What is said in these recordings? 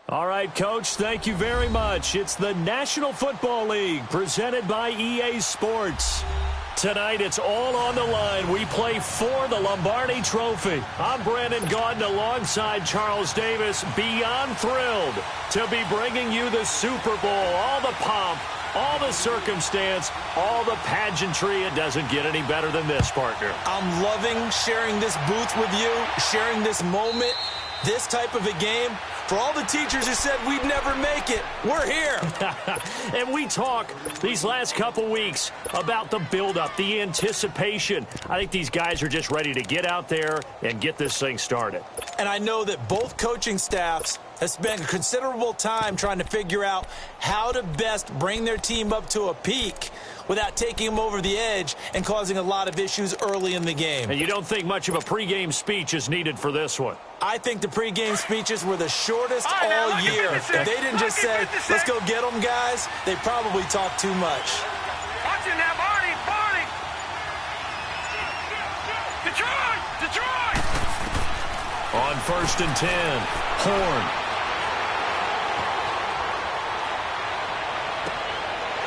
All right, Coach, thank you very much. It's the National Football League presented by EA Sports. Tonight, it's all on the line. We play for the Lombardi Trophy. I'm Brandon Gaudin alongside Charles Davis. Beyond thrilled to be bringing you the Super Bowl. All the pomp, all the circumstance, all the pageantry. It doesn't get any better than this, partner. I'm loving sharing this booth with you, sharing this moment, this type of a game. For all the teachers who said we'd never make it, we're here. And we talk these last couple weeks about the buildup, the anticipation. I think these guys are just ready to get out there and get this thing started. And I know that both coaching staffs have spent considerable time trying to figure out how to best bring their team up to a peak without taking them over the edge and causing a lot of issues early in the game. And you don't think much of a pregame speech is needed for this one? I think the pregame speeches were the shortest all year. If they didn't just say, let's go get them, guys, they probably talked too much. Watch it now, Barney! Detroit! On 1st and 10, Horn.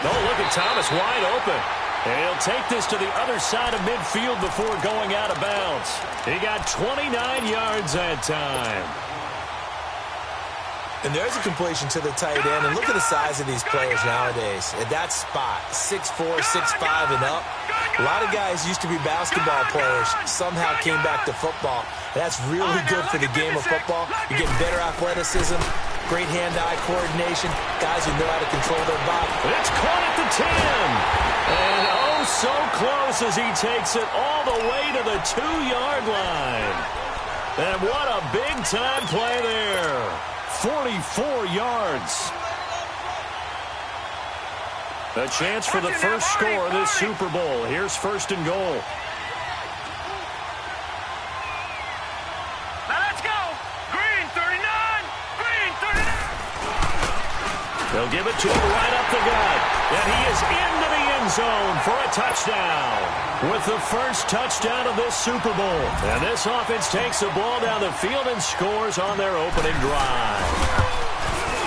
Oh, look at Thomas wide open. And he'll take this to the other side of midfield before going out of bounds. He got 29 yards that time. And there's a completion to the tight end. And look at the size of these players nowadays. At that spot, 6'4", 6'5", and up. A lot of guys used to be basketball players, somehow came back to football. And that's really good for the game of football. You get better athleticism, great hand-eye coordination, guys who know how to control their body. It's caught at the 10. And oh, so close as he takes it all the way to the 2-yard line. And what a big-time play there. 44 yards. A chance for the first score of this Super Bowl. Here's 1st and goal. Now let's go. Green 39. They'll give it to him right up the gut. And he is into the end zone for a touchdown. With the first touchdown of this Super Bowl. And this offense takes the ball down the field and scores on their opening drive.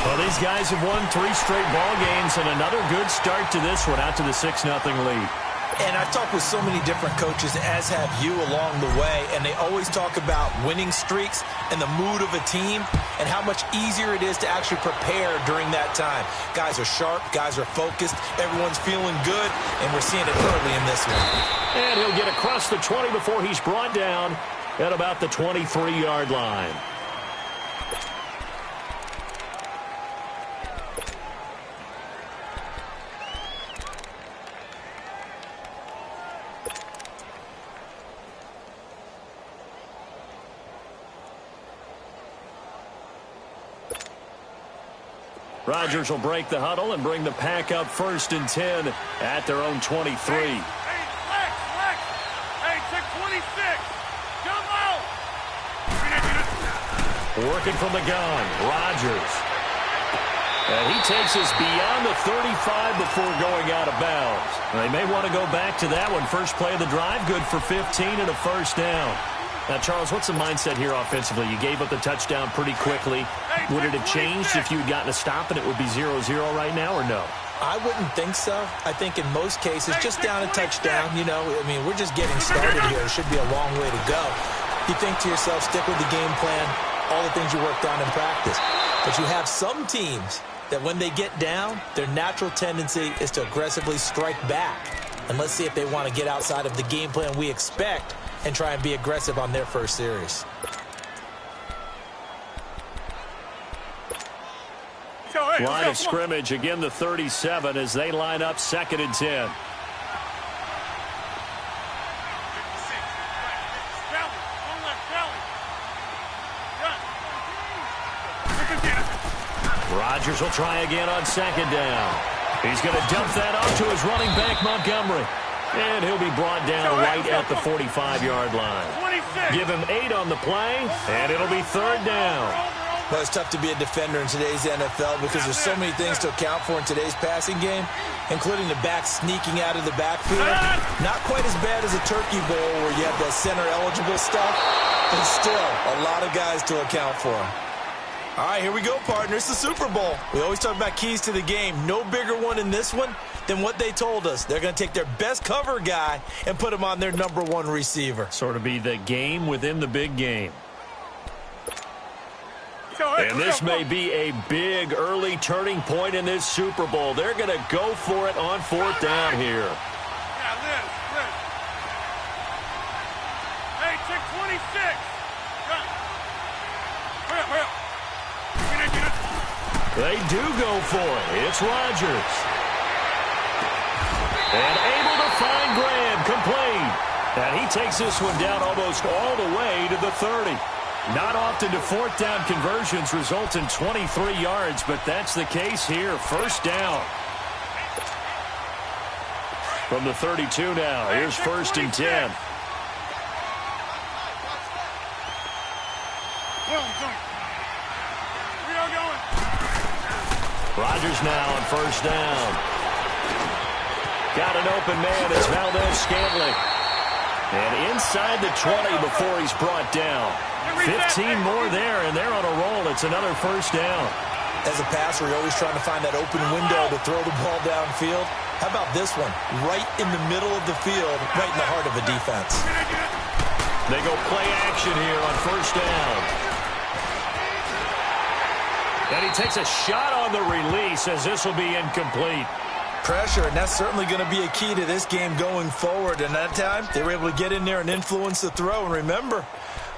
Well, these guys have won 3 straight ball games and another good start to this one out to the 6-0 lead. And I've talked with so many different coaches, as have you along the way, and they always talk about winning streaks and the mood of a team and how much easier it is to actually prepare during that time. Guys are sharp, guys are focused, everyone's feeling good, and we're seeing it early in this one. And he'll get across the 20 before he's brought down at about the 23-yard line. Rodgers will break the huddle and bring the pack up 1st and 10 at their own 23. Hey, Lex. Hey, 626. Jump out. Working from the gun, Rodgers. And he takes us beyond the 35 before going out of bounds. They may want to go back to that one. First play of the drive, good for 15 and a first down. Now, Charles, what's the mindset here offensively? You gave up the touchdown pretty quickly. Would it have changed if you had gotten a stop and it would be 0-0 right now, or no? I wouldn't think so. I think in most cases, just down a touchdown, you know, I mean, we're just getting started here. It should be a long way to go. You think to yourself, stick with the game plan, all the things you worked on in practice. But you have some teams that when they get down, their natural tendency is to aggressively strike back. And let's see if they want to get outside of the game plan we expect and try and be aggressive on their first series. Line of scrimmage, again the 37 as they line up 2nd and 10. Rodgers will try again on 2nd down. He's going to dump that off to his running back, Montgomery. And he'll be brought down right at the 45-yard line. Give him 8 on the play, and it'll be 3rd down. Well, it's tough to be a defender in today's NFL because there's so many things to account for in today's passing game, including the back sneaking out of the backfield. Not quite as bad as a turkey bowl where you have that center-eligible stuff, but still a lot of guys to account for. All right, here we go, partner. It's the Super Bowl. We always talk about keys to the game. No bigger one in this one than what they told us. They're going to take their best cover guy and put him on their #1 receiver. Sort of be the game within the big game. And this may be a big early turning point in this Super Bowl. They're going to go for it on 4th down here. Yeah, Liz. Hey, check 26. Hurry up. They do go for it. It's Rodgers. And able to find Graham, complete. And he takes this one down almost all the way to the 30. Not often do 4th down conversions result in 23 yards, but that's the case here. 1st down. From the 32 now, here's 1st and 10. Rodgers now on 1st down. Got an open man. It's Valdez-Scantling. And inside the 20 before he's brought down. 15 more there, and they're on a roll. It's another 1st down. As a passer, you're always trying to find that open window to throw the ball downfield. How about this one? Right in the middle of the field, right in the heart of a defense. They go play action here on 1st down. And he takes a shot on the release as this will be incomplete. Pressure, and that's certainly going to be a key to this game going forward. And that time, they were able to get in there and influence the throw. And remember,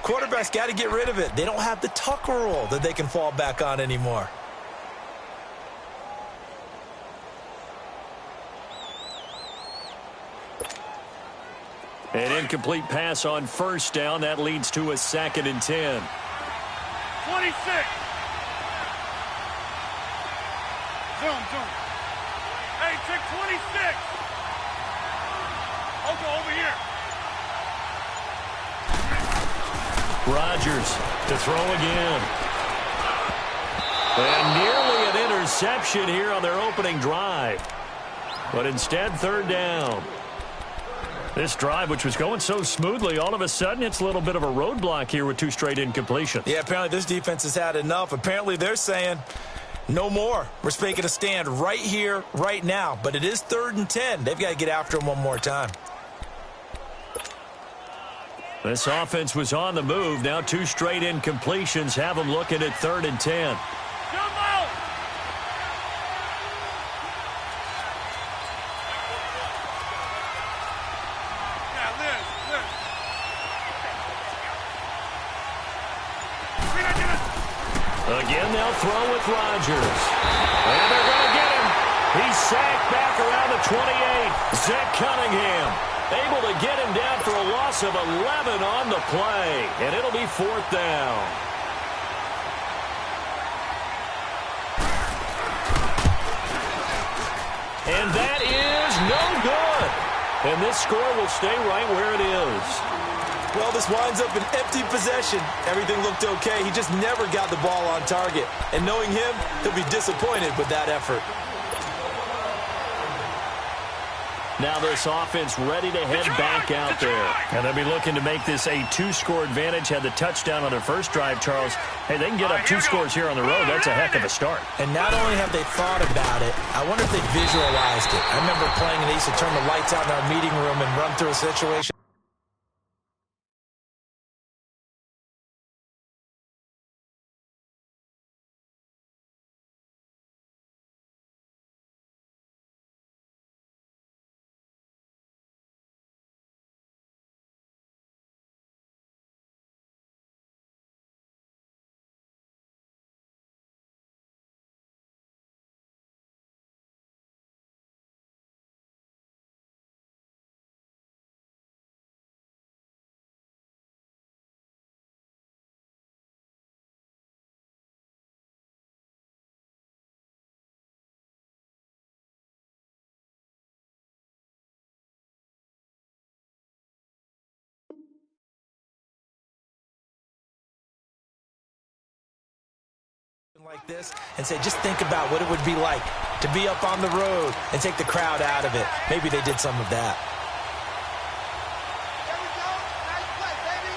quarterbacks got to get rid of it. They don't have the tuck rule that they can fall back on anymore. An incomplete pass on 1st down. That leads to a 2nd and 10. 26. Zoom. Hey, check 26. Over here. Rodgers to throw again. And nearly an interception here on their opening drive. But instead, 3rd down. This drive, which was going so smoothly, all of a sudden it's a little bit of a roadblock here with 2 straight incompletions. Yeah, apparently this defense has had enough. Apparently they're saying, no more. We're making a stand right here, right now. But it is 3rd and 10. They've got to get after him one more time. This offense was on the move. Now 2 straight incompletions have them looking at 3rd and 10. Jump out. Yeah, Liz. Again, they'll throw with Rodgers. And they're going to get him. He's sacked back around the 28. Zach Cunningham able to get him down for a loss of 11 on the play. And it'll be 4th down. And that is no good. And this score will stay right where it is. Well, this winds up an empty possession. Everything looked okay. He just never got the ball on target. And knowing him, he'll be disappointed with that effort. Now this offense ready to head back out there. And they'll be looking to make this a 2-score advantage. Had the touchdown on their first drive, Charles. Hey, they can get up 2 scores here on the road. That's a heck of a start. And not only have they thought about it, I wonder if they visualized it. I remember playing and they used to turn the lights out in our meeting room and run through a situation. Like this and say, just think about what it would be like to be up on the road and take the crowd out of it. Maybe they did some of that. There we go. Nice play, baby.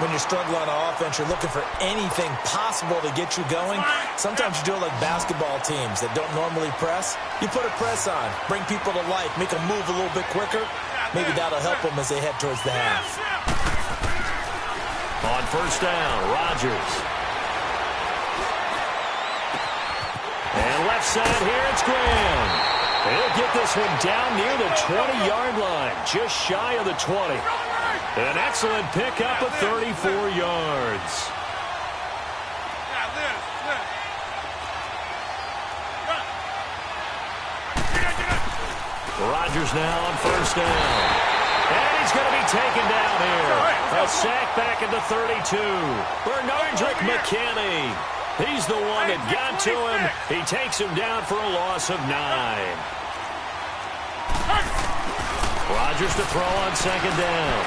when you're struggling on offense, you're looking for anything possible to get you going. Sometimes you do it like basketball teams that don't normally press. You put a press on, bring people to life, make them move a little bit quicker. Maybe that'll help them as they head towards the half. On first down, Rodgers. And left side here, it's Graham. He'll get this one down near the 20-yard line, just shy of the 20. An excellent pickup of 34 yards. Rodgers now on first down. And he's going to be taken down here. A sack back at the 32. Bernardrick McKinney. He's the one that got to him. He takes him down for a loss of 9. Rodgers to throw on second down.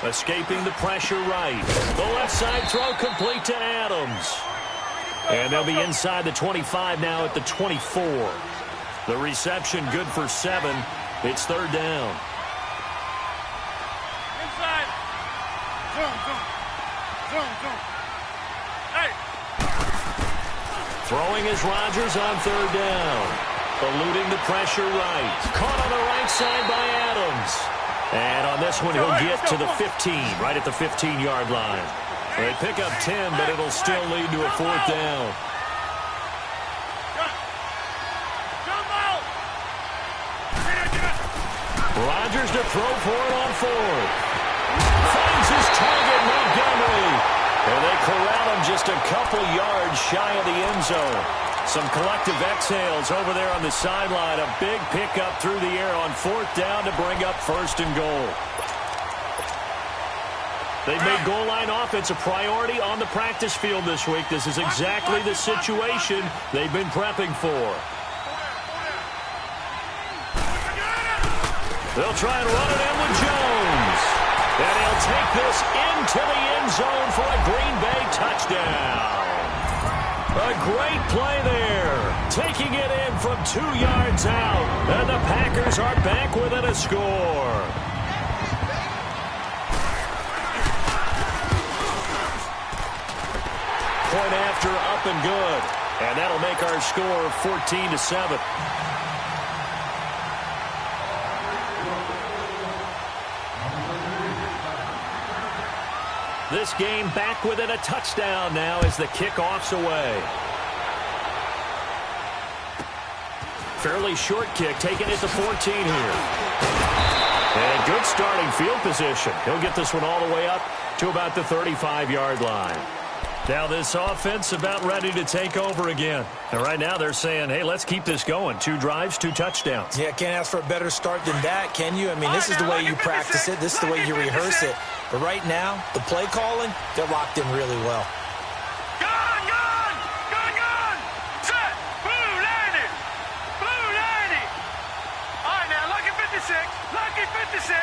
Escaping the pressure right. The left side throw complete to Adams. And they'll be inside the 25 now at the 24. The reception good for 7. It's third down. Inside. Zoom. Hey. Throwing is Rodgers on third down. Eluding the pressure right. Caught on the right side by Adams. And on this one, he'll get to the 15, right at the 15-yard line. They pick up 10, but it'll still lead to a fourth down. Rodgers to throw for it on fourth. Finds his target, Montgomery. And they corral him just a couple yards shy of the end zone. Some collective exhales over there on the sideline. A big pickup through the air on fourth down to bring up first and goal. They've made goal line offense a priority on the practice field this week. This is exactly the situation they've been prepping for. They'll try and run it in with Jones. And he'll take this into the end zone for a Green Bay touchdown. A great play there. Taking it in from 2 yards out. And the Packers are back within a score. Point after, up and good. And that'll make our score 14-7. This game back within a touchdown now as the kickoff's away. Fairly short kick, taking it to 14 here. And good starting field position. He'll get this one all the way up to about the 35-yard line. Now this offense about ready to take over again. And right now they're saying, hey, let's keep this going. 2 drives, 2 touchdowns. Yeah, can't ask for a better start than that, can you? I mean, this is the way you practice it. This is the way you rehearse it. But right now, the play calling, they're locked in really well. Gun! Set! Blue 90! Blue 90! All right, now, lucky 56. Lucky 56.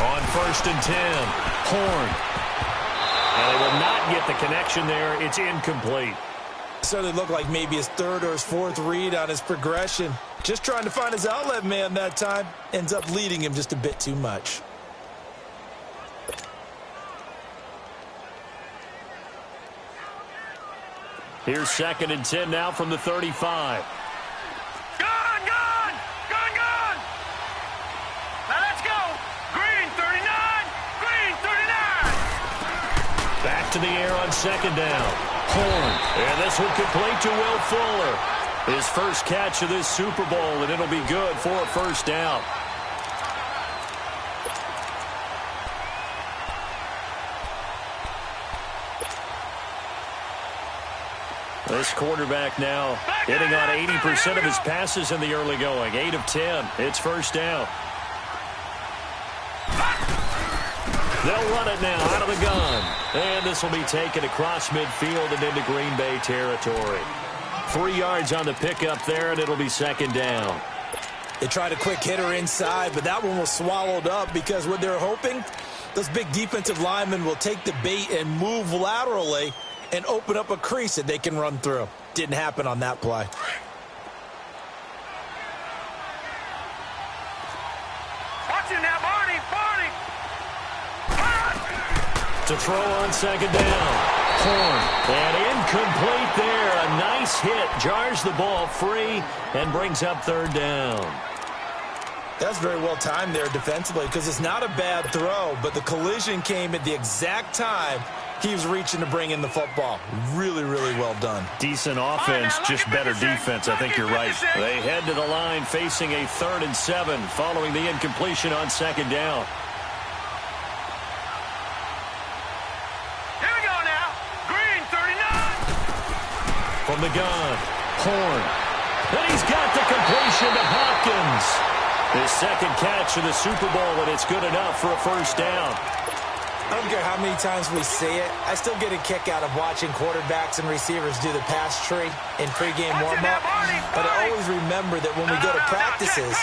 On first and 10, Horn. And they will not get the connection there. It's incomplete. Certainly looked like maybe his third or his fourth read on his progression. Just trying to find his outlet man that time. Ends up leading him just a bit too much. Here's second and 10 now from the 35. Now let's go. Green 39. Green 39. Back to the air on second down. Horn. And this one complete to Will Fuller. His first catch of this Super Bowl, and it'll be good for a first down. This quarterback now hitting on 80% of his passes in the early going. 8 of 10. It's first down. They'll run it now out of the gun. And this will be taken across midfield and into Green Bay territory. 3 yards on the pickup there, and it'll be second down. They tried a quick hitter inside, but that one was swallowed up because what they're hoping, those big defensive linemen will take the bait and move laterally and open up a crease that they can run through. Didn't happen on that play. To throw on second down. Horn. And incomplete there. A nice hit. Jars the ball free and brings up third down. That's very well timed there defensively because it's not a bad throw, but the collision came at the exact time he was reaching to bring in the football. Really, really well done. Decent offense, just better defense. I think you're right. They head to the line facing a 3rd and 7 following the incompletion on second down. Here we go now. Green, 39. From the gun, Horn. And he's got the completion to Hopkins. His second catch of the Super Bowl, and it's good enough for a first down. I don't care how many times we see it. I still get a kick out of watching quarterbacks and receivers do the pass tree in pregame warm-up. But I always remember that when we go to practices,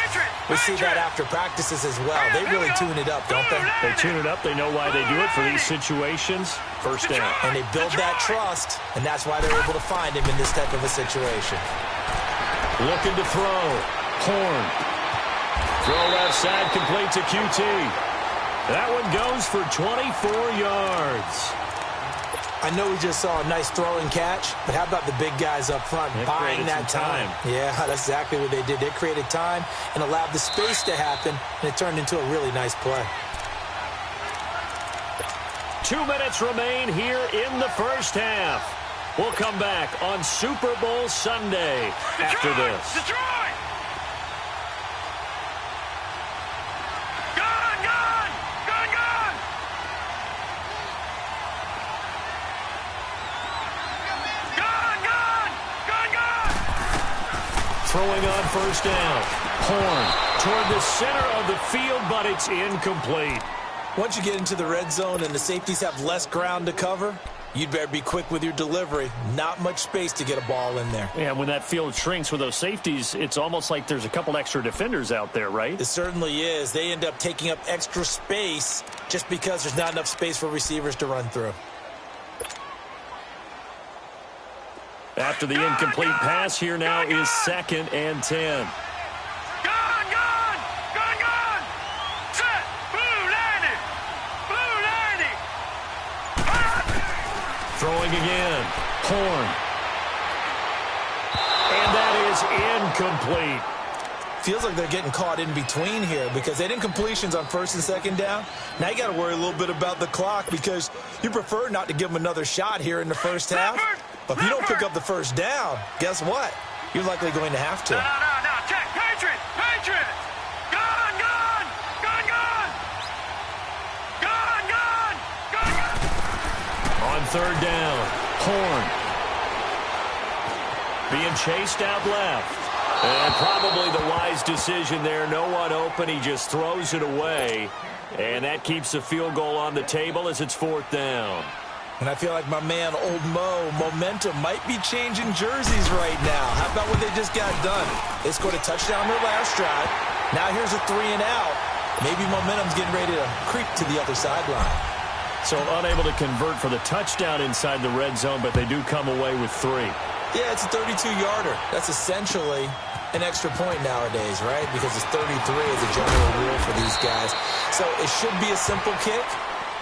we see that after practices as well. They really tune it up, don't they? They tune it up. They know why they do it for these situations. First down. And they build that trust, and that's why they're able to find him in this type of a situation. Looking to throw. Horn. Throw left side, complete to QT. That one goes for 24 yards. I know we just saw a nice throw and catch, but how about the big guys up front buying that time? Yeah, that's exactly what they did. They created time and allowed the space to happen, and it turned into a really nice play. 2 minutes remain here in the first half. We'll come back on Super Bowl Sunday after this. Detroit! Throwing on first down. Horn toward the center of the field, but it's incomplete. Once you get into the red zone and the safeties have less ground to cover, you'd better be quick with your delivery. Not much space to get a ball in there. Yeah, when that field shrinks with those safeties, it's almost like there's a couple extra defenders out there, right? It certainly is. They end up taking up extra space just because there's not enough space for receivers to run through. After the incomplete pass, here now is 2nd and 10. Gone! Set! Blue landing! Throwing again. Horn. And that is incomplete. Feels like they're getting caught in between here because they didn't completions on 1st and 2nd down. Now you got to worry a little bit about the clock because you prefer not to give them another shot here in the first half. But if you don't pick up the first down, guess what? You're likely going to have to. No. Check. Patriot! Gone! On 3rd down, Horn. Being chased out left. And probably the wise decision there. No one open. He just throws it away. And that keeps the field goal on the table as it's 4th down. And I feel like my man, Old Mo, momentum might be changing jerseys right now. How about what they just got done? They scored a touchdown their last drive. Now here's a 3 and out. Maybe momentum's getting ready to creep to the other sideline. So unable to convert for the touchdown inside the red zone, but they do come away with 3. Yeah, it's a 32-yarder. That's essentially an extra point nowadays, right? Because it's 33 as a general rule for these guys. So it should be a simple kick.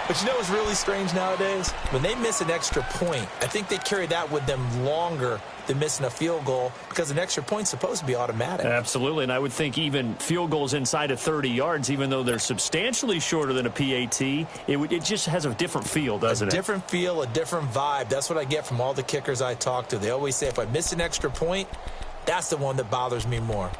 But you know what's really strange nowadays? When they miss an extra point, I think they carry that with them longer than missing a field goal because an extra point's supposed to be automatic. Absolutely, and I would think even field goals inside of 30 yards, even though they're substantially shorter than a PAT, it just has a different feel, doesn't it? A different feel, a different vibe. That's what I get from all the kickers I talk to. They always say if I miss an extra point, that's the one that bothers me more.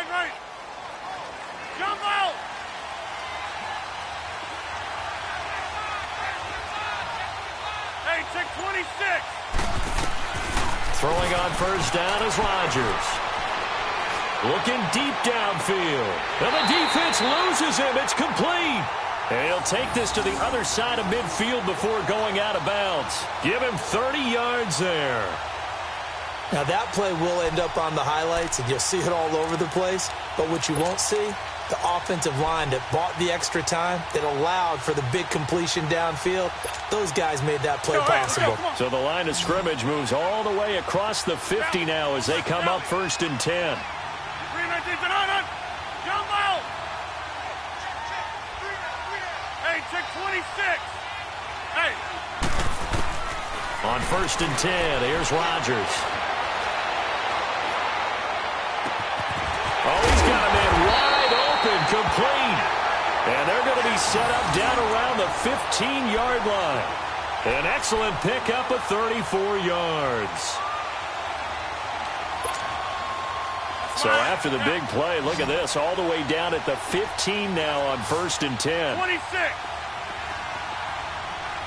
Right. Jump out! Hey, check 26! Throwing on first down is Rodgers. Looking deep downfield. And the defense loses him. It's complete. And he'll take this to the other side of midfield before going out of bounds. Give him 30 yards there. Now, that play will end up on the highlights, and you'll see it all over the place. But what you won't see, the offensive line that bought the extra time, that allowed for the big completion downfield, those guys made that play possible. So the line of scrimmage moves all the way across the 50 now as they come up 1st and 10. Hey, check 26. Hey. On 1st and 10, here's Rodgers. Oh, he's got a man wide open, complete. And they're going to be set up down around the 15-yard line. An excellent pickup of 34 yards. So after the big play, look at this, all the way down at the 15 now on 1st and 10. 26.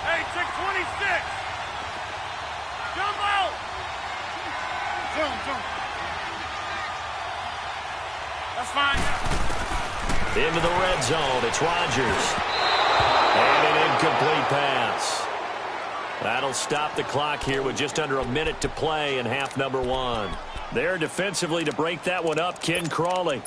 Hey, check 26. Jump out. Jump. That's fine. Into the red zone, it's Rodgers. And an incomplete pass. That'll stop the clock here with just under a minute to play in half number 1. There defensively to break that one up, Ken Crawley.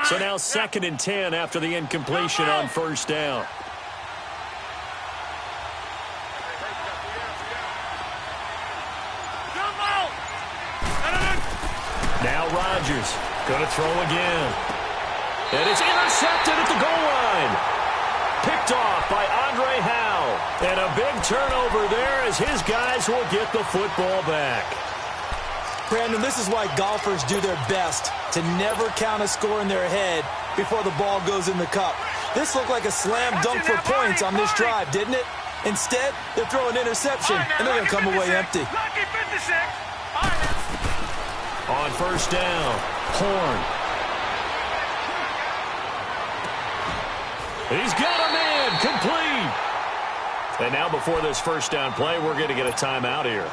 So now 2nd and 10 after the incompletion on 1st down. Now Rodgers going to throw again. And it's intercepted at the goal line. Picked off by Andre Howe. And a big turnover there as his guys will get the football back. Brandon, this is why golfers do their best to never count a score in their head before the ball goes in the cup. This looked like a slam dunk for points on this drive, didn't it? Instead, they throw an interception, and they're going to come away empty. On 1st down, Horn. He's got a man, complete. And now before this 1st down play, we're going to get a timeout here,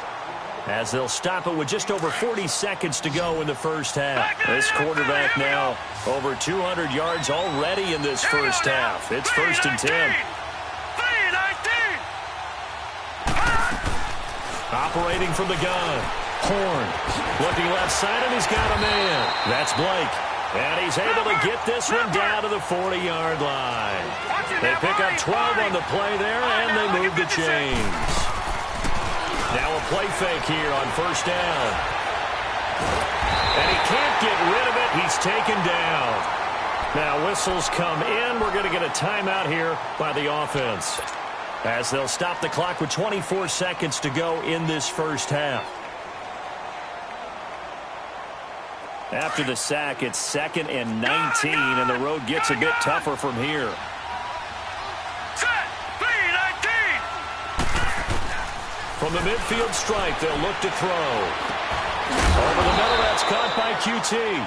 as they'll stop it with just over 40 seconds to go in the 1st half. This quarterback now over 200 yards already in this 1st half. It's 1st and 10. Operating from the gun. Horn looking left side, and he's got a man. That's Blake. And he's able to get this one down to the 40-yard line. They pick up 12 on the play there, and they move the chains. Now a play fake here on 1st down. And he can't get rid of it. He's taken down. Now whistles come in. We're going to get a timeout here by the offense, as they'll stop the clock with 24 seconds to go in this 1st half. After the sack, it's 2nd and 19, and the road gets a bit tougher from here. From the midfield stripe, they'll look to throw. Over the middle, that's caught by QT.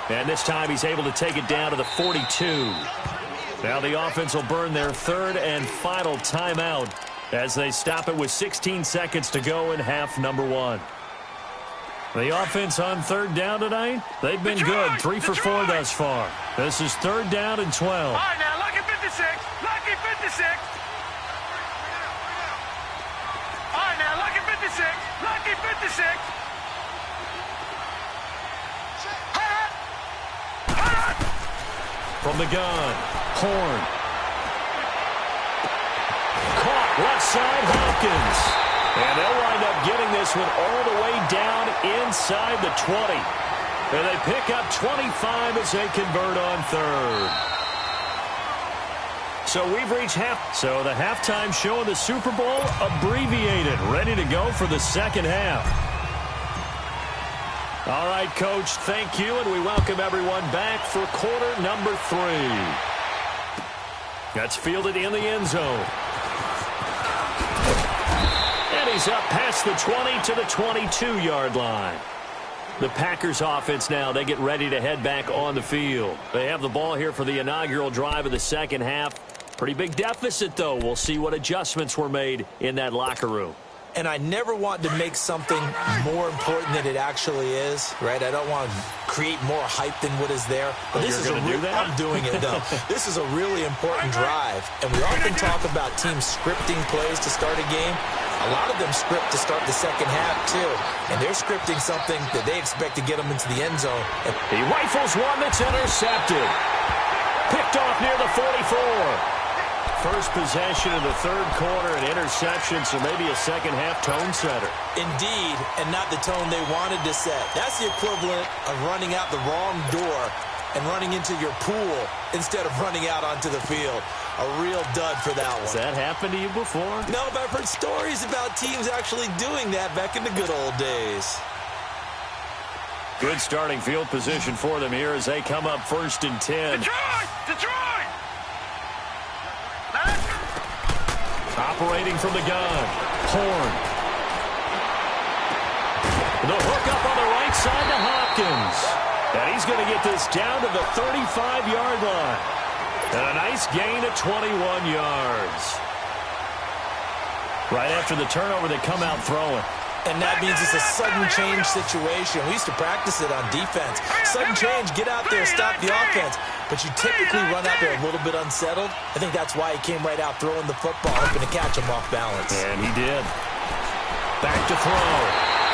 And this time he's able to take it down to the 42. Now the offense will burn their 3rd and final timeout as they stop it with 16 seconds to go in half number 1. The offense on 3rd down tonight, they've been good, 3 for 4 thus far. This is 3rd down and 12. All right, now, lucky 56. Lucky 56. All right, now, lucky 56. Lucky 56. From the gun, Horn. Caught left side, Hopkins. And they'll wind up getting this one all the way down inside the 20. And they pick up 25 as they convert on 3rd. So we've reached half. So the halftime show of the Super Bowl abbreviated, ready to go for the 2nd half. All right, Coach, thank you, and we welcome everyone back for quarter number 3. That's fielded in the end zone. And he's up past the 20 to the 22-yard line. The Packers offense now, they get ready to head back on the field. They have the ball here for the inaugural drive of the 2nd half. Pretty big deficit, though. We'll see what adjustments were made in that locker room. And I never want to make something more important than it actually is, right? I don't want to create more hype than what is there. But this is I'm doing it, though. This is a really important drive. And we often talk about teams scripting plays to start a game. A lot of them script to start the second half, too. And they're scripting something that they expect to get them into the end zone. He rifles one that's intercepted. Picked off near the 44. First possession of the third quarter, an interception, so maybe a second-half tone setter. Indeed, and not the tone they wanted to set. That's the equivalent of running out the wrong door and running into your pool instead of running out onto the field. A real dud for that one. Has that happened to you before? No, but I've heard stories about teams actually doing that back in the good old days. Good starting field position for them here as they come up 1st and 10. Detroit! Detroit! Operating from the gun. Horn. The hook up on the right side to Hopkins. And he's going to get this down to the 35-yard line. And a nice gain of 21 yards. Right after the turnover, they come out throwing. And that means it's a sudden change situation. We used to practice it on defense. Sudden change, get out there, stop the offense. But you typically run out there a little bit unsettled. I think that's why he came right out throwing the football, hoping to catch him off balance. And he did. Back to throw.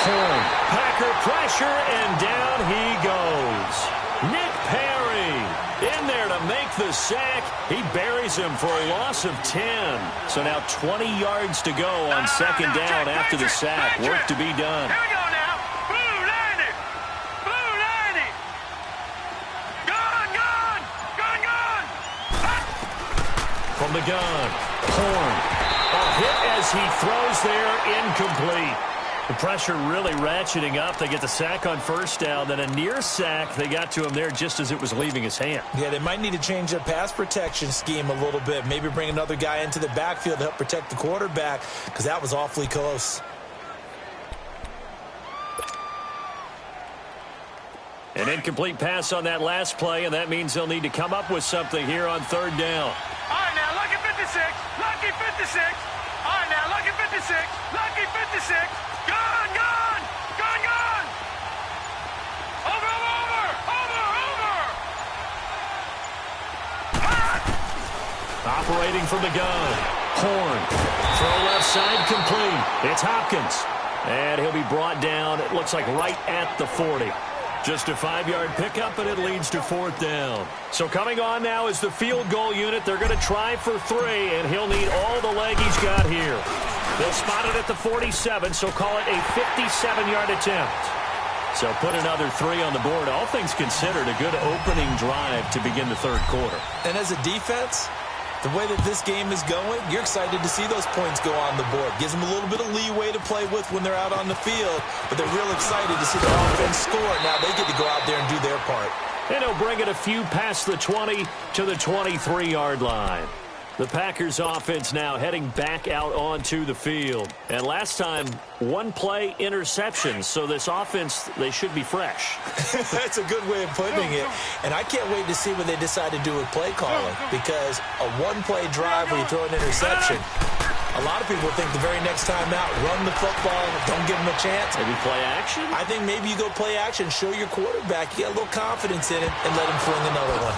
Horn. Packer pressure, and down he goes. Nick Perry in there to make the sack. He buries him for a loss of 10. So now 20 yards to go on second down after the sack. Work to be done. Here we go now. Blue 90. Blue 90. Gun, gun. Gun, gun. From the gun. Horn. A hit as he throws there, incomplete. The pressure really ratcheting up. They get the sack on first down. Then a near sack. They got to him there just as it was leaving his hand. Yeah, they might need to change their pass protection scheme a little bit. Maybe bring another guy into the backfield to help protect the quarterback, because that was awfully close. An incomplete pass on that last play, and that means they'll need to come up with something here on third down. All right, now, lucky 56. Lucky 56. All right, now, lucky 56. Lucky 56. Gun, gun. Gun, gun. Over, over, over, over. Operating from the gun. Horn. Throw left side complete. It's Hopkins. And he'll be brought down, it looks like right at the 40. Just a 5-yard pickup, and it leads to fourth down. So coming on now is the field goal unit. They're going to try for 3, and he'll need all the leg he's got here. They'll spot it at the 47, so call it a 57-yard attempt. So put another 3 on the board. All things considered, a good opening drive to begin the third quarter. And as a defense, the way that this game is going, you're excited to see those points go on the board. Gives them a little bit of leeway to play with when they're out on the field, but they're real excited to see the offense score. Now they get to go out there and do their part. And he'll bring it a few past the 20 to the 23-yard line. The Packers offense now heading back out onto the field. And last time, 1-play interception. So this offense, they should be fresh. That's a good way of putting it. And I can't wait to see what they decide to do with play calling. Because a 1-play drive where you throw an interception, a lot of people think the very next time out, run the football, don't give them a chance. Maybe play action? I think maybe you go play action, show your quarterback, you get a little confidence in it, and let him fling another one.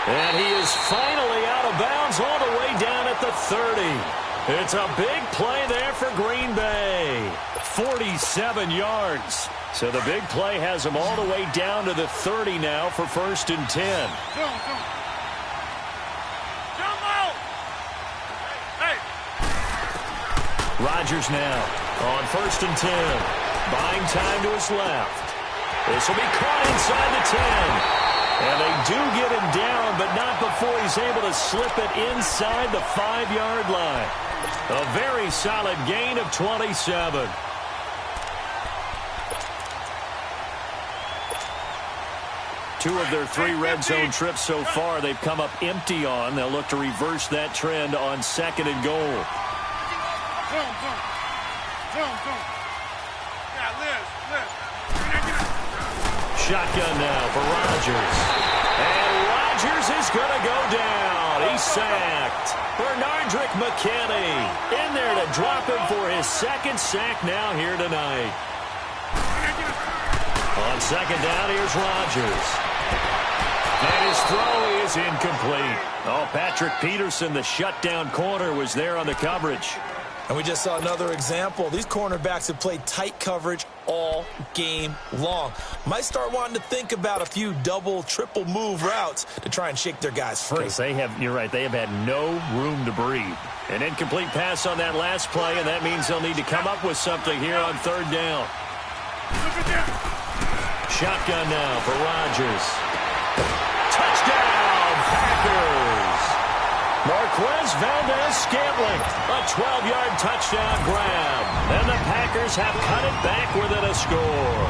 And he is finally out of bounds all the way down at the 30. It's a big play there for Green Bay. 47 yards. So the big play has him all the way down to the 30 now for 1st and 10. Jump out. Hey. Rodgers now on 1st and 10. Buying time to his left. This will be caught inside the 10. And they do get him down, but not before he's able to slip it inside the 5-yard line. A very solid gain of 27. Two of their 3 red zone trips so far they've come up empty on. They'll look to reverse that trend on 2nd and goal. Yeah, Liz. Shotgun now for Rodgers. And Rodgers is going to go down. He's sacked. Bernardrick McKinney in there to drop him for his 2nd sack now here tonight. On 2nd down, here's Rodgers. And his throw is incomplete. Oh, Patrick Peterson, the shutdown corner, was there on the coverage. And we just saw another example. These cornerbacks have played tight coverage all game long. Might start wanting to think about a few double, triple move routes to try and shake their guys free. You're right, they have had no room to breathe. An incomplete pass on that last play, and that means they'll need to come up with something here on third down. Shotgun now for Rodgers. Touchdown, Packers! Marquez Valdez-Scantling, a 12-yard touchdown grab. And the Packers have cut it back within a score.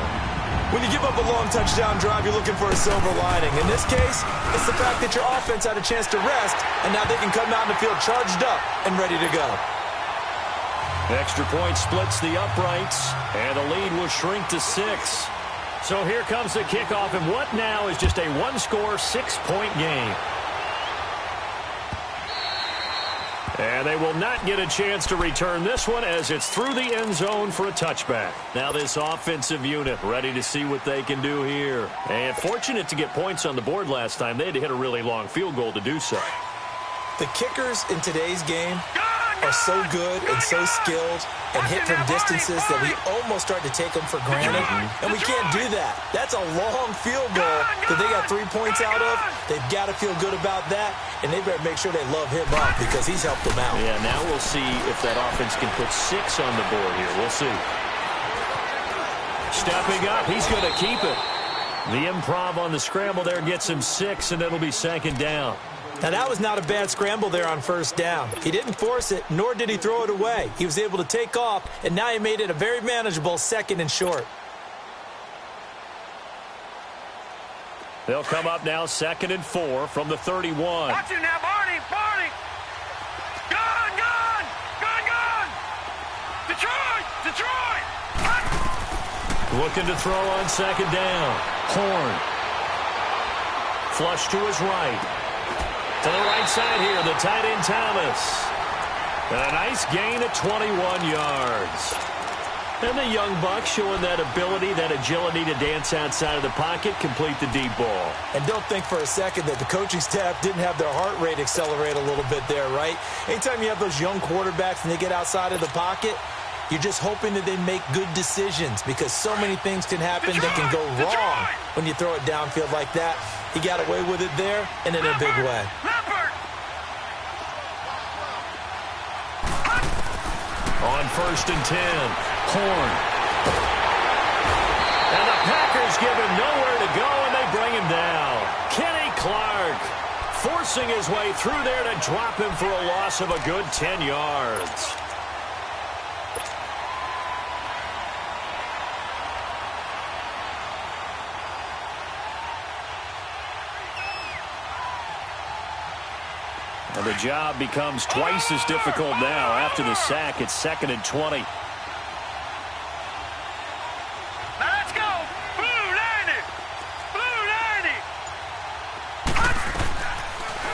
When you give up a long touchdown drive, you're looking for a silver lining. In this case, it's the fact that your offense had a chance to rest, and now they can come out in the field charged up and ready to go. Extra point splits the uprights, and the lead will shrink to 6. So here comes the kickoff, and what now is just a one-score, 6-point game. And they will not get a chance to return this one as it's through the end zone for a touchback. Now this offensive unit ready to see what they can do here. And fortunate to get points on the board last time. They had to hit a really long field goal to do so. The kickers in today's game are so good and so skilled and hit from distances that we almost start to take them for granted. And we can't do that. That's a long field goal that they got 3 points out of. They've got to feel good about that, and they better make sure they love him up because he's helped them out. Yeah, now we'll see if that offense can put 6 on the board here. We'll see. Stepping up, he's going to keep it. The improv on the scramble there gets him 6, and it'll be second down. Now, that was not a bad scramble there on first down. He didn't force it, nor did he throw it away. He was able to take off, and now he made it a very manageable 2nd and short. They'll come up now 2nd and 4 from the 31. Watch it now, Barney, Barney. Gone, gone, gone, gone. Detroit, Detroit. Looking to throw on 2nd down. Horn. Flush to his right. To the right side here, the tight end Thomas. And a nice gain of 21 yards. And the young buck showing that ability, that agility to dance outside of the pocket, complete the deep ball. And don't think for a second that the coaching staff didn't have their heart rate accelerate a little bit there, right? Anytime you have those young quarterbacks and they get outside of the pocket, you're just hoping that they make good decisions because so many things can happen that can go wrong when you throw it downfield like that. He got away with it there and in a big way. On 1st and 10, Horn. And the Packers give him nowhere to go, and they bring him down. Kenny Clark forcing his way through there to drop him for a loss of a good 10 yards. And the job becomes twice as difficult now after the sack. It's 2nd and 20. Now let's go. Blue 90. Blue 90.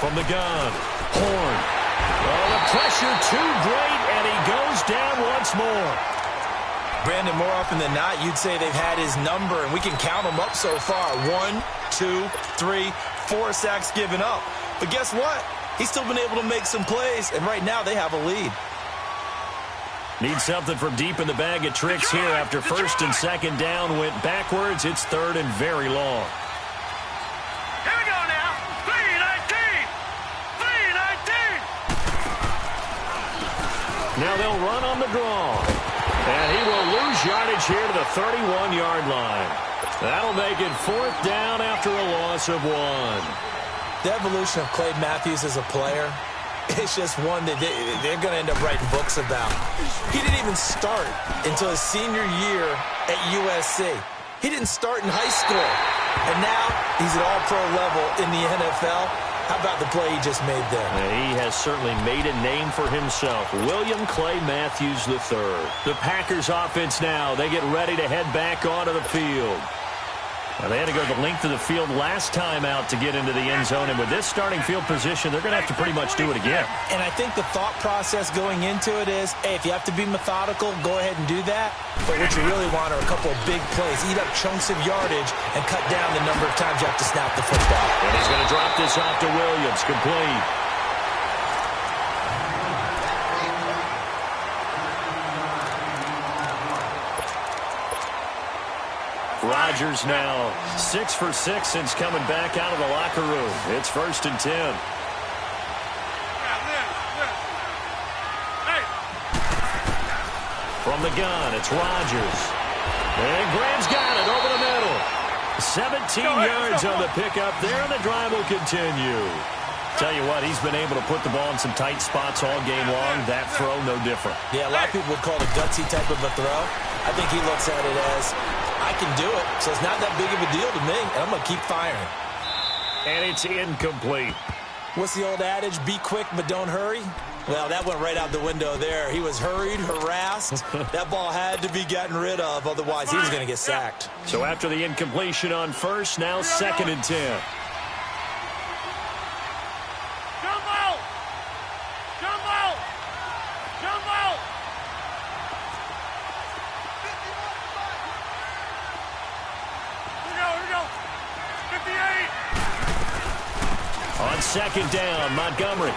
From the gun, Horn. Oh, the pressure too great, and he goes down once more. Brandon, more often than not, you'd say they've had his number, and we can count them up so far. 1, 2, 3, 4 sacks given up. But guess what? He's still been able to make some plays, and right now they have a lead. Need something from deep in the bag of tricks here after 1st and 2nd down went backwards. It's 3rd and very long. Here we go now. 3-19. 3-19. Now they'll run on the draw. And he will lose yardage here to the 31-yard line. That'll make it 4th down after a loss of 1. The evolution of Clay Matthews as a player, it's just one that they're going to end up writing books about. He didn't even start until his senior year at USC. He didn't start in high school. And now he's at all-pro level in the NFL. How about the play he just made there? And he has certainly made a name for himself. William Clay Matthews III. The Packers offense now. They get ready to head back onto the field. Now, they had to go the length of the field last time out to get into the end zone, and with this starting field position, they're going to have to pretty much do it again. And I think the thought process going into it is, hey, if you have to be methodical, go ahead and do that. But what you really want are a couple of big plays, eat up chunks of yardage, and cut down the number of times you have to snap the football. And he's going to drop this off to Williams, complete. Rodgers now 6 for 6 since coming back out of the locker room. It's 1st and 10. From the gun, it's Rodgers. And Graham's got it over the middle. 17 yards on the pickup there, and the drive will continue. Tell you what, he's been able to put the ball in some tight spots all game long. That throw, no different. Yeah, a lot of people would call it a gutsy type of a throw. I think he looks at it as, I can do it, so it's not that big of a deal to me, and I'm going to keep firing. And it's incomplete. What's the old adage? Be quick, but don't hurry? Well, that went right out the window there. He was hurried, harassed. That ball had to be gotten rid of, otherwise he was going to get sacked. So after the incompletion on first, now 2nd and 10. On 2nd down, Montgomery.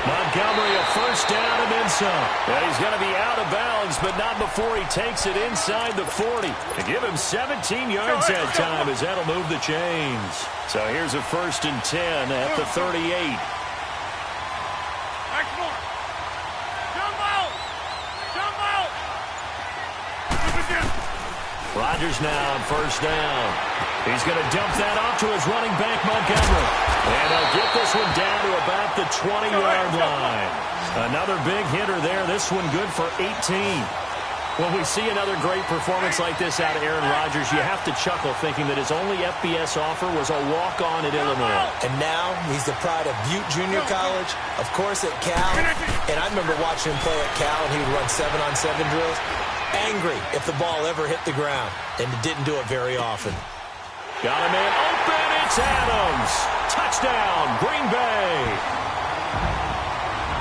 Montgomery, a 1st down and then some. And he's going to be out of bounds, but not before he takes it inside the 40. To give him 17 yards that time, as that'll move the chains. So here's a 1st and 10 at the 38. Rodgers now on 1st down. He's going to dump that off to his running back, Montgomery. And he'll get this one down to about the 20-yard line. Another big hitter there. This one good for 18. When we see another great performance like this out of Aaron Rodgers, you have to chuckle thinking that his only FBS offer was a walk-on at Illinois. And now he's the pride of Butte Junior College, of course at Cal. And I remember watching him play at Cal, and he would run 7-on-7 drills. Angry if the ball ever hit the ground, and it didn't do it very often. Got a man open. It's Adams. Touchdown, Green Bay.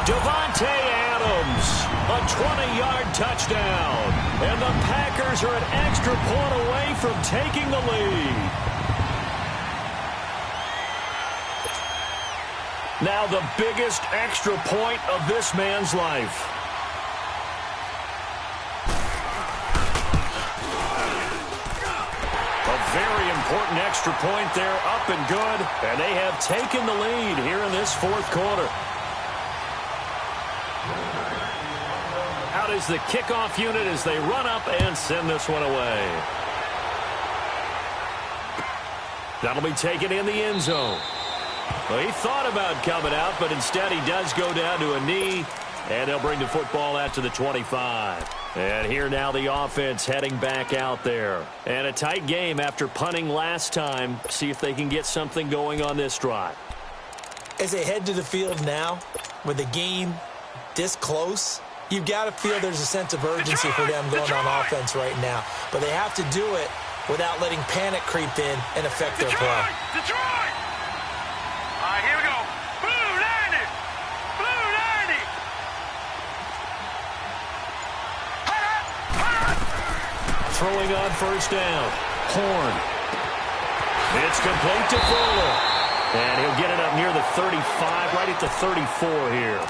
Devontae Adams, a 20-yard touchdown. And the Packers are an extra point away from taking the lead. Now the biggest extra point of this man's life. Very important extra point there, up and good. And they have taken the lead here in this 4th quarter. Out is the kickoff unit as they run up and send this one away. That'll be taken in the end zone. Well, he thought about coming out, but instead he does go down to a knee. And they'll bring the football out to the 25. And here now the offense heading back out there. And a tight game after punting last time. See if they can get something going on this drive. As they head to the field now, with the game this close, you've got to feel there's a sense of urgency for them going on offense right now. But they have to do it without letting panic creep in and affect their play. Detroit! All right, here we go. Blue 90! Blue 90! Throwing on 1st down. Horn. It's complete to Fuller. And he'll get it up near the 35, right at the 34 here.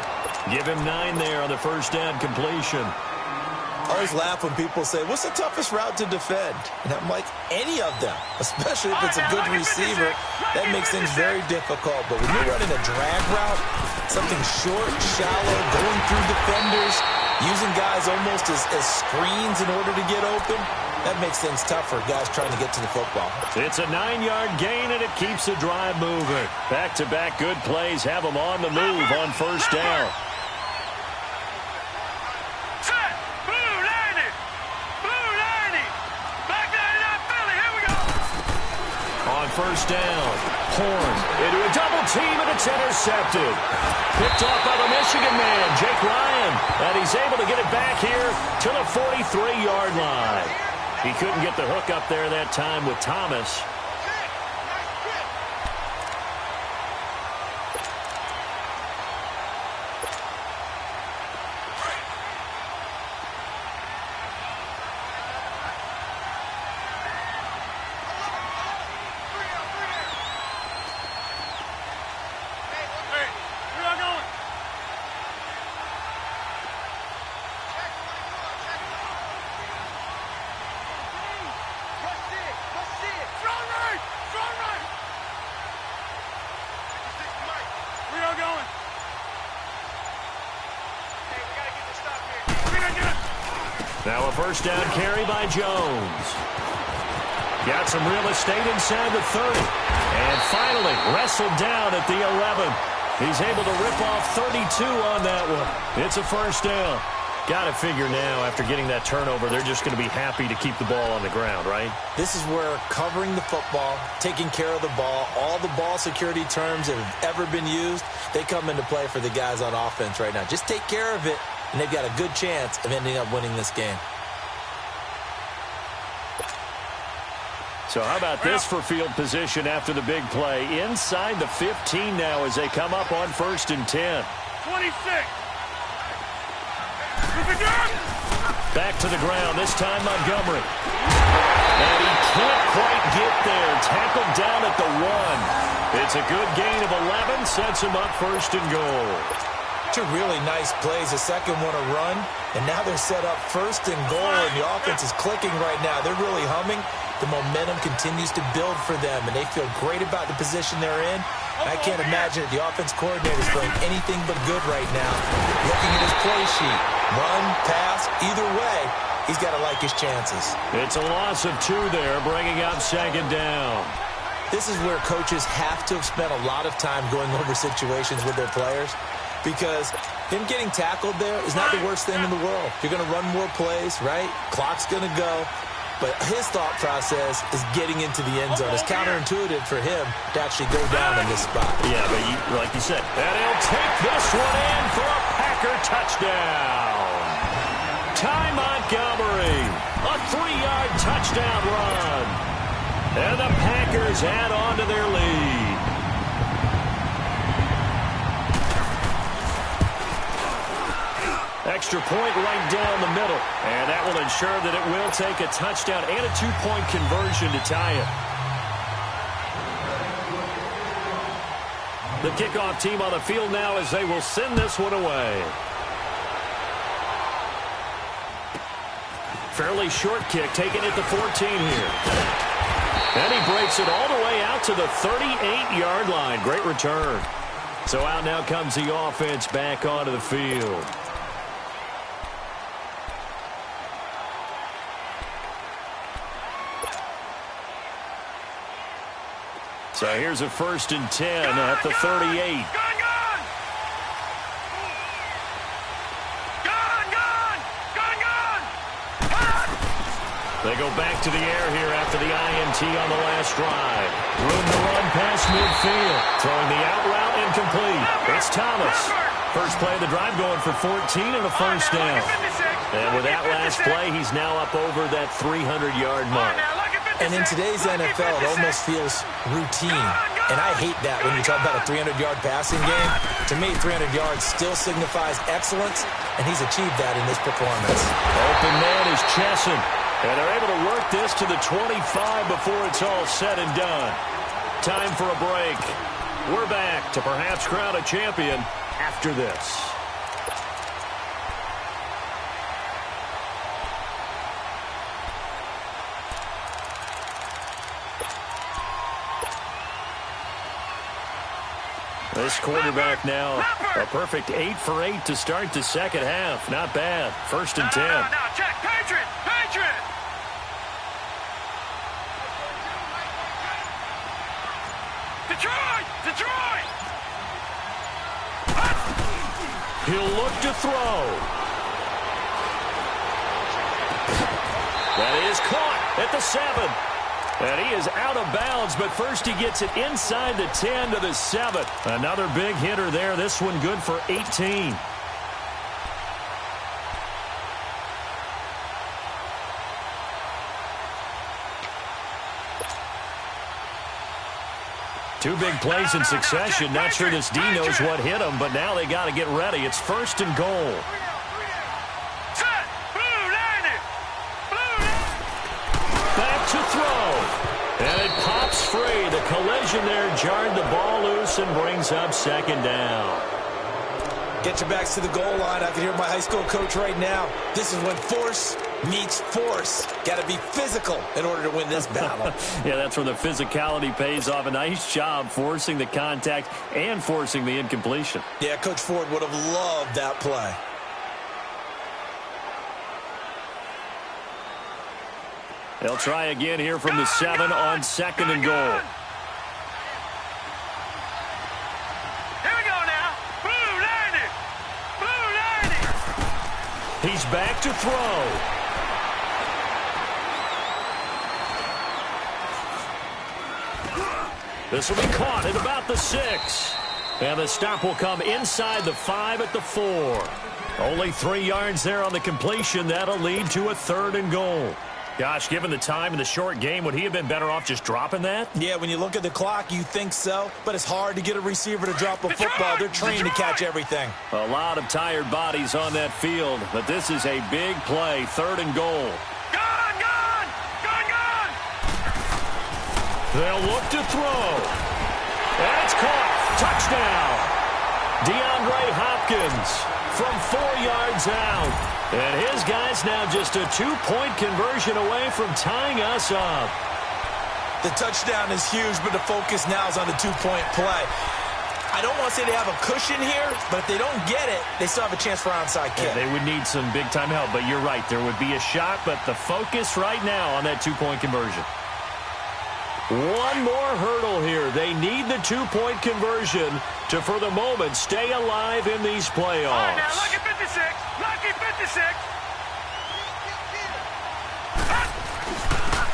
Give him 9 there on the 1st down completion. I always laugh when people say, what's the toughest route to defend? And I'm like, any of them, especially if it's a good receiver. That makes things very difficult. But when you're running a drag route, something short, shallow, going through defenders, using guys almost as screens in order to get open, that makes things tough for guys trying to get to the football. It's a 9-yard gain, and it keeps the drive moving. Back-to-back good plays have them on the move on 1st down. Set! Blue 90! Blue 90! Black 99 Philly, here we go! On 1st down, Horn into a double team, and it's intercepted. Picked off by the Michigan man, Jake Ryan. And he's able to get it back here to the 43-yard line. He couldn't get the hook up there that time with Thomas. Now a first down carry by Jones. Got some real estate inside the 30. And finally wrestled down at the 11. He's able to rip off 32 on that one. It's a first down. Got to figure now, after getting that turnover, they're just going to be happy to keep the ball on the ground, right? This is where covering the football, taking care of the ball, all the ball security terms that have ever been used, they come into play for the guys on offense right now. Just take care of it, and they've got a good chance of ending up winning this game. So how about this for field position after the big play? Inside the 15 now as they come up on 1st and 10. 26. Back to the ground, this time Montgomery. And he can't quite get there. Tackled down at the 1. It's a good gain of 11, sets him up 1st and goal. Two really nice plays. The second one a run, and now they're set up 1st and goal, and the offense is clicking right now. They're really humming. The momentum continues to build for them, and they feel great about the position they're in. I can't imagine the offense coordinator is feeling anything but good right now. Looking at his play sheet, run, pass, either way, he's got to like his chances. It's a loss of 2 there, bringing up 2nd down. This is where coaches have to have spent a lot of time going over situations with their players, because him getting tackled there is not the worst thing in the world. You're going to run more plays, right? Clock's going to go. But his thought process is getting into the end zone. It's counterintuitive for him to actually go down in this spot. Yeah, but like you said, and he'll take this one in for a Packer touchdown. Ty Montgomery, a 3-yard touchdown run. And the Packers add on to their lead. Extra point right down the middle. And that will ensure that it will take a touchdown and a 2-point conversion to tie it. The kickoff team on the field now as they will send this one away. Fairly short kick, taking it to 14 here. And he breaks it all the way out to the 38-yard line. Great return. So out now comes the offense back onto the field. So here's a 1st and 10 at the 38. They go back to the air here after the INT on the last drive. Room to run past midfield. Throwing the out route incomplete. It's Thomas. First play of the drive going for 14 and a first down. And with that last play, he's now up over that 300-yard mark. And in today's NFL, it almost feels routine. And I hate that when you talk about a 300-yard passing game. To me, 300 yards still signifies excellence, and he's achieved that in this performance. Open man is Chesson. And they're able to work this to the 25 before it's all said and done. Time for a break. We're back to perhaps crown a champion after this. This quarterback now a perfect 8 for 8 to start the second half. Not bad. 1st and 10. Now, check. Patriot! Patriot! Detroit! Detroit! He'll look to throw. That is caught at the 7. And he is out of bounds, but first he gets it inside the 10 to the 7. Another big hitter there. This one good for 18. Two big plays in succession. Not sure this D knows what hit him, but now they got to get ready. It's 1st and goal. Back to throw. And it pops free. The collision there jarred the ball loose and brings up 2nd down. Get your backs to the goal line. I can hear my high school coach right now. This is when force meets force. Got to be physical in order to win this battle. Yeah, that's where the physicality pays off. A nice job forcing the contact and forcing the incompletion. Yeah, Coach Ford would have loved that play. They'll try again here from the 7 on 2nd and goal. Here we go now. Blue 90. Blue 90. He's back to throw. This will be caught at about the 6. And the stop will come inside the 5 at the 4. Only 3 yards there on the completion. That'll lead to a 3rd and goal. Gosh, given the time in the short game, would he have been better off just dropping that? Yeah, when you look at the clock, you think so. But it's hard to get a receiver to drop a football. They're trained to catch everything. A lot of tired bodies on that field. But this is a big play. 3rd and goal. Gone, gone, gone, gone. They'll look to throw. And it's caught. Touchdown. DeAndre Hopkins from 4 yards out. And his guy's now just a 2-point conversion away from tying us up. The touchdown is huge, but the focus now is on the 2-point play. I don't want to say they have a cushion here, but if they don't get it, they still have a chance for onside kick. Yeah, they would need some big-time help, but you're right. There would be a shot, but the focus right now on that 2-point conversion. One more hurdle here. They need the 2-point conversion to, for the moment, stay alive in these playoffs. All right, now, lucky 56. Lucky 56.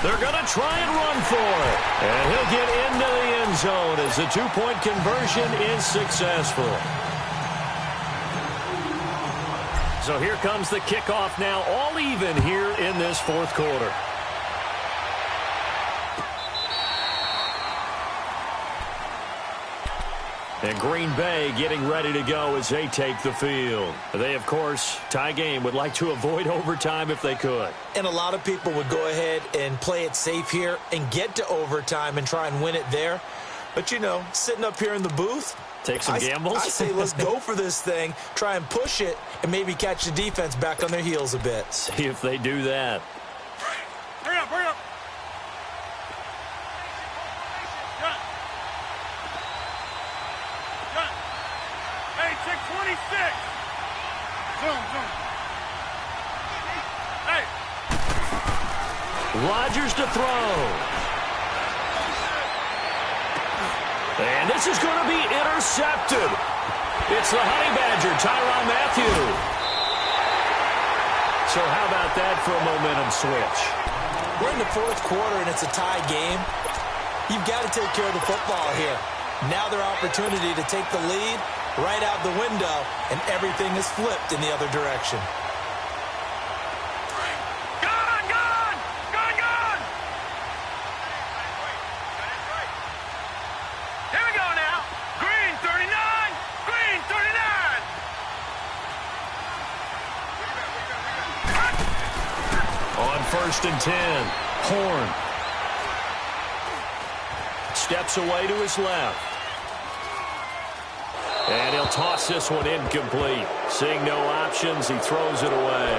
They're going to try and run for it. And he'll get into the end zone as the 2-point conversion is successful. So here comes the kickoff now, all even here in this 4th quarter. And Green Bay getting ready to go as they take the field. They, of course, tie game, would like to avoid overtime if they could. And a lot of people would go ahead and play it safe here and get to overtime and try and win it there. But, you know, sitting up here in the booth, take some gambles. I say let's go for this thing, try and push it, and maybe catch the defense back on their heels a bit. See if they do that. Hurry up, hurry up. Hey, check 26. Zoom, zoom. Hey. Rodgers to throw. And this is going to be intercepted. It's the Honey Badger, Tyrann Mathieu. So how about that for a momentum switch? We're in the 4th quarter, and it's a tie game. You've got to take care of the football here. Now their opportunity to take the lead right out the window, and everything is flipped in the other direction. Gone, gone, gone, gone. Here we go now. Green 39, green 39. On 1st and 10, Horn. Steps away to his left. And he'll toss this one incomplete. Seeing no options, he throws it away.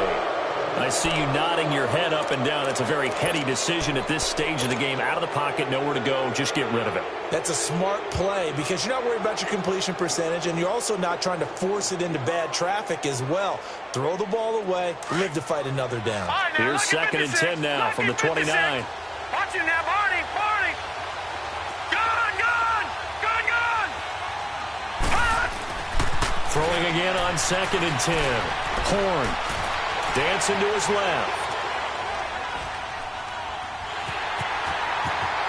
I see you nodding your head up and down. It's a very heady decision at this stage of the game. Out of the pocket, nowhere to go. Just get rid of it. That's a smart play because you're not worried about your completion percentage, and you're also not trying to force it into bad traffic as well. Throw the ball away, live to fight another down. Right, now, here's 2nd and 10 now from the 29. Watch it now, Barney, Barney. Gone, gone, gone, gone. Throwing again on 2nd and 10. Horn dancing to his left.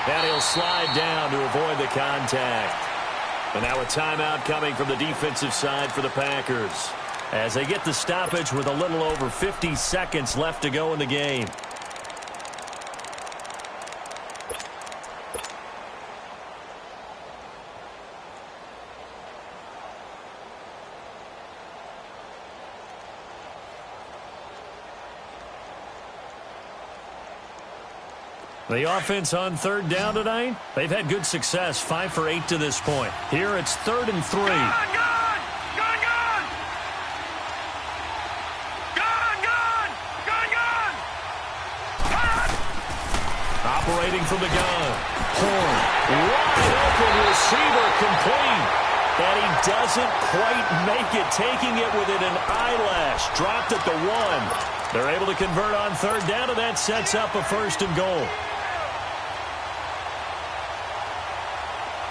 And he'll slide down to avoid the contact. And now a timeout coming from the defensive side for the Packers, as they get the stoppage with a little over 50 seconds left to go in the game. The offense on 3rd down tonight, they've had good success, 5 for 8 to this point. Here it's 3rd and 3. Gone, gone, gone, gone. Gone, gone, gone, gone. Operating from the gun. Horn, wide open receiver, complete. And he doesn't quite make it, taking it within an eyelash. Dropped at the 1. They're able to convert on third down, and that sets up a 1st and goal.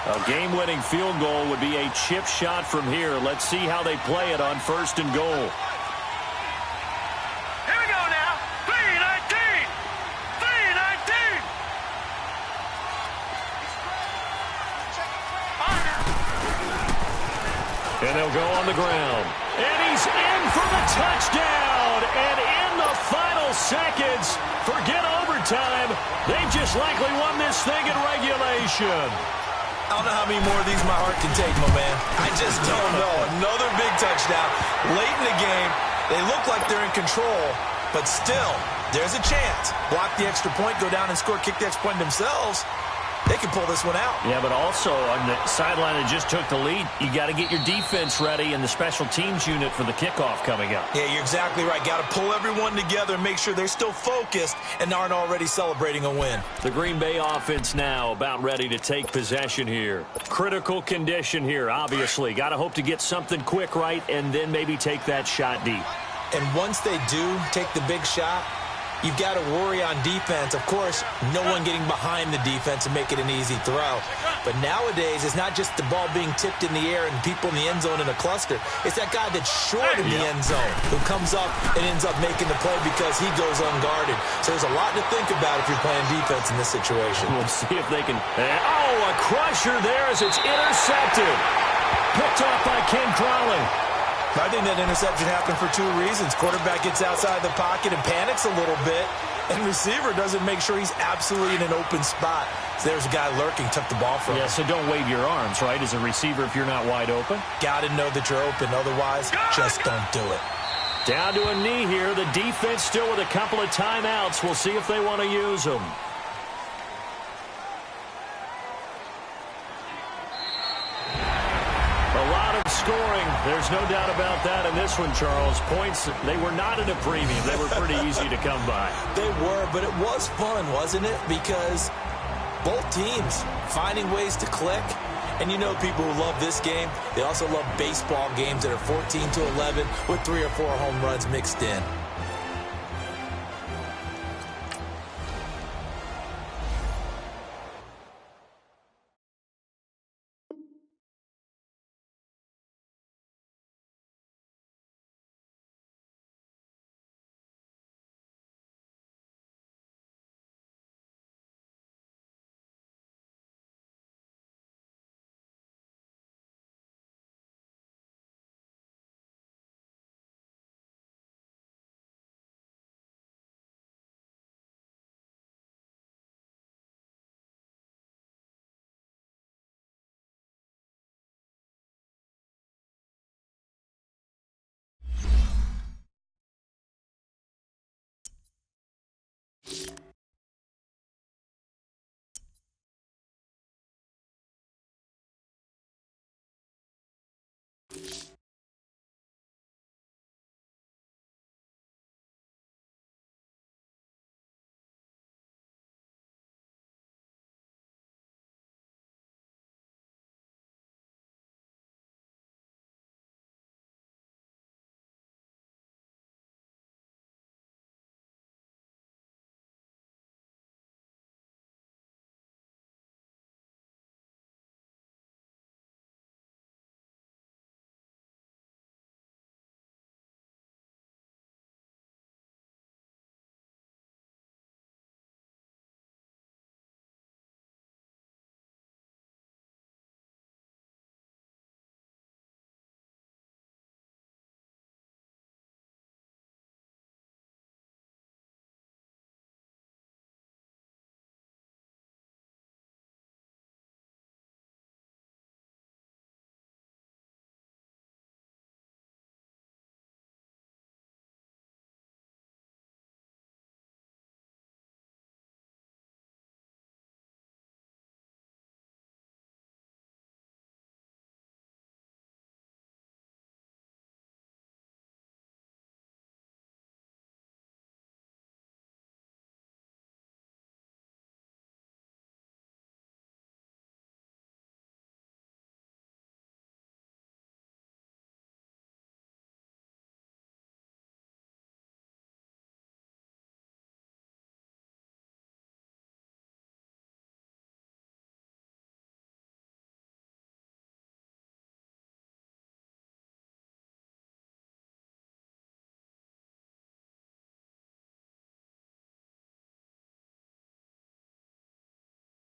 A game-winning field goal would be a chip shot from here. Let's see how they play it on 1st and goal. Here we go now. 3-19. 3-19. And they'll go on the ground. And he's in for the touchdown. And in the final seconds, forget overtime. They've just likely won this thing in regulation. I don't know how many more of these my Hart can take, my man. I just don't know. Another big touchdown. Late in the game, they look like they're in control, but still, there's a chance. Block the extra point, go down and score, kick the extra point themselves. They can pull this one out. Yeah, but also on the sideline that just took the lead, you got to get your defense ready and the special teams unit for the kickoff coming up. Yeah, you're exactly right. Got to pull everyone together and make sure they're still focused and aren't already celebrating a win. The Green Bay offense now about ready to take possession here. Critical condition here, obviously. Got to hope to get something quick right and then maybe take that shot deep. And once they do take the big shot, you've got to worry on defense. Of course, no one getting behind the defense and make it an easy throw. But nowadays, it's not just the ball being tipped in the air and people in the end zone in a cluster. It's that guy that's short in the end zone who comes up and ends up making the play because he goes unguarded. So there's a lot to think about if you're playing defense in this situation. We'll see if they can... Oh, a crusher there as it's intercepted. Picked off by Ken Crowley. I think that interception happened for 2 reasons. Quarterback gets outside the pocket and panics a little bit, and receiver doesn't make sure he's absolutely in an open spot. So there's a guy lurking, took the ball from him. Yeah, so don't wave your arms, right, as a receiver if you're not wide open. Got to know that you're open. Otherwise, just don't do it. Down to a knee here. The defense still with a couple of timeouts. We'll see if they want to use them. Scoring, there's no doubt about that in this one, Charles. Points, they were not at a premium. They were pretty easy to come by. They were, but it was fun, wasn't it? Because both teams finding ways to click. And you know people who love this game, they also love baseball games that are 14-11 with 3 or 4 home runs mixed in.